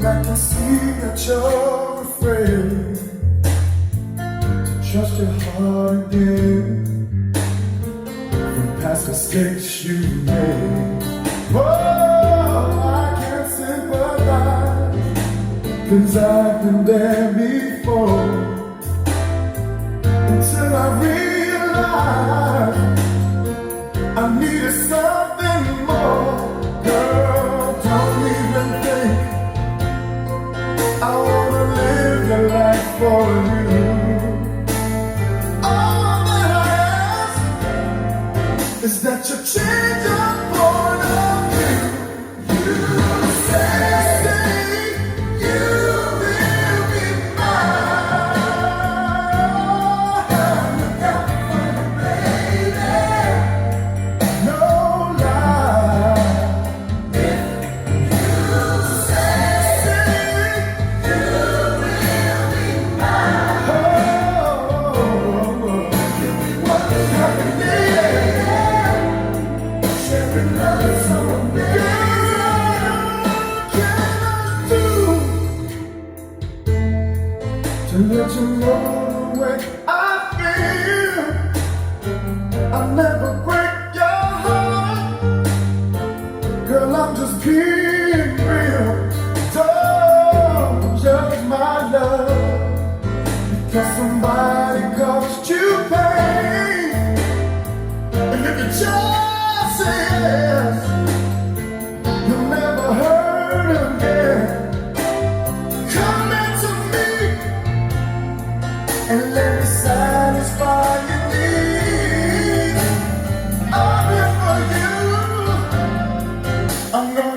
I can see that you're afraid to trust your heart again from past mistakes you made. Oh, I can't sympathize, 'cause I've been there before. Until I realized I needed something more. Girl, don't even think I wanna live your life for you. All that I ask is that you change your point of view. You say you will be mine. Look out for me, baby. No lie. If you say to let you know the way I feel. I'll never break your heart. Girl, I'm just being real. Don't judge my love, because somebody caused you pain. And if you just say yes, you'll never hurt again. Come into me and let me satisfy your needs. I'm here for you. I'm gonna